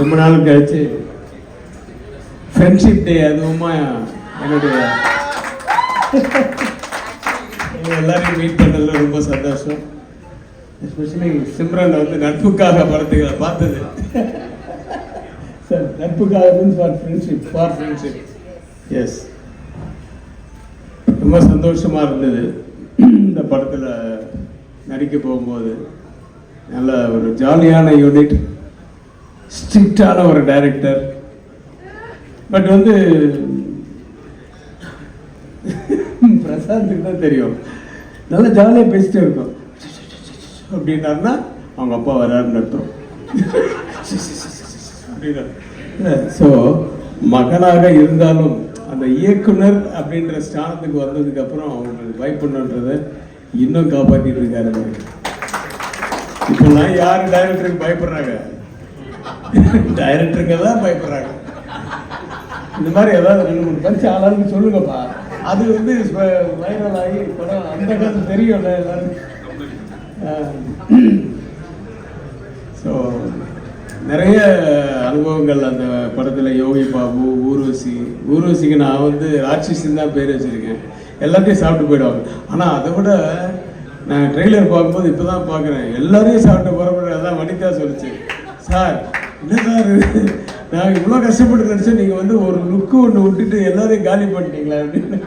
ரொம்ப நாள் கழிச்சு ஃப்ரெண்ட்ஷிப் டே அதுவுமா என்னுடைய எல்லாரையும் மீட் பண்ணதில் ரொம்ப சந்தோஷம். எஸ்பெஷலி சிம்ரன் வந்து நட்புக்காக படத்துகளை பார்த்தது சார், நட்புக்காக ஃபார் ஃப்ரெண்ட்ஷிப் எஸ், ரொம்ப சந்தோஷமாக இருந்தது. இந்த படத்தில் நடிக்க போகும்போது நல்ல ஒரு ஜாலியான யூனிட், ஸ்ட்ரிக்டான ஒரு டைரக்டர். பட் வந்து பிரசாந்துக்கு தான் தெரியும், நல்லா ஜாலியாக பேசிட்டே இருக்கோம். அப்படின்னாருன்னா அவங்க அப்பா வராருன்னு அர்த்தம். அப்படின்னா ஸோ மகனாக இருந்தாலும் அந்த இயக்குனர் அப்படின்ற ஸ்தானத்துக்கு வந்ததுக்கு அப்புறம் அவங்களுக்கு பயப்படணுன்றதை இன்னும் காப்பாற்றிட்டு இருக்காரு. இப்பெல்லாம் யார் டைரக்டருக்கு பயப்படுறாங்க? டைரக்டருங்க தான் பயப்படுறாங்க. இந்த மாதிரி ஏதாவது 2-3 பரிசு ஆளாளுக்கு சொல்லுங்கப்பா, அது வந்து வைரல் ஆகி படம் அந்த காலத்து தெரியும்ல எல்லாரும். ஸோ நிறைய அனுபவங்கள் அந்த படத்தில். யோகி பாபு, ஊர்வசிக்கு நான் வந்து ராட்சசின்னு தான் பேர் வச்சுருக்கேன். எல்லாத்தையும் சாப்பிட்டு போயிடுவாங்க. ஆனால் அதை விட நான் ட்ரெய்லர் பார்க்கும்போது இப்போ தான் பார்க்குறேன், எல்லாரையும் சாப்பிட்டு போகிறப்ப அதான் வனிதா சொல்லிச்சு, சார் என்ன சார் நான் இவ்வளோ கஷ்டப்பட்டு நடிச்சேன், நீங்கள் வந்து ஒரு லுக்கு ஒன்று விட்டுட்டு எல்லாரையும் காலி பண்ணிட்டீங்களா அப்படின்னு.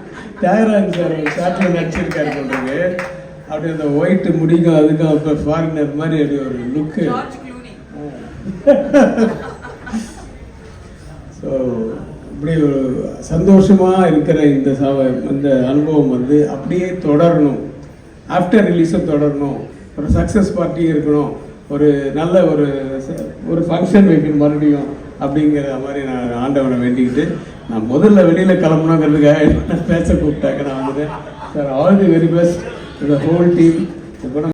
தியாகராஜன் சார் ஷார்ட்டில் நடிச்சிருக்காரு சொல்கிறீங்க. அப்படி அந்த ஒயிட்டு முடிக்கும் அதுக்கும் அப்போ ஃபாரினர் மாதிரி அப்படி ஒரு லுக்கு. ஸோ இப்படி ஒரு சந்தோஷமாக இருக்கிற இந்த அனுபவம் வந்து அப்படியே தொடரணும். ஆஃப்டர் ரிலீஸும் தொடரணும். ஒரு சக்ஸஸ் பார்ட்டியும் இருக்கணும். ஒரு நல்ல ஒரு ஃபங்க்ஷன் வைக்கணும் மறுபடியும் அப்படிங்கிற மாதிரி நான் ஆண்டவனை வேண்டிக்கிட்டு, நான் முதல்ல வெளியில் கிளம்பணுங்கிறதுக்காக பேச கூப்பிட்டாக்க நான் வந்துட்டேன். Sir, all the very best to the whole team.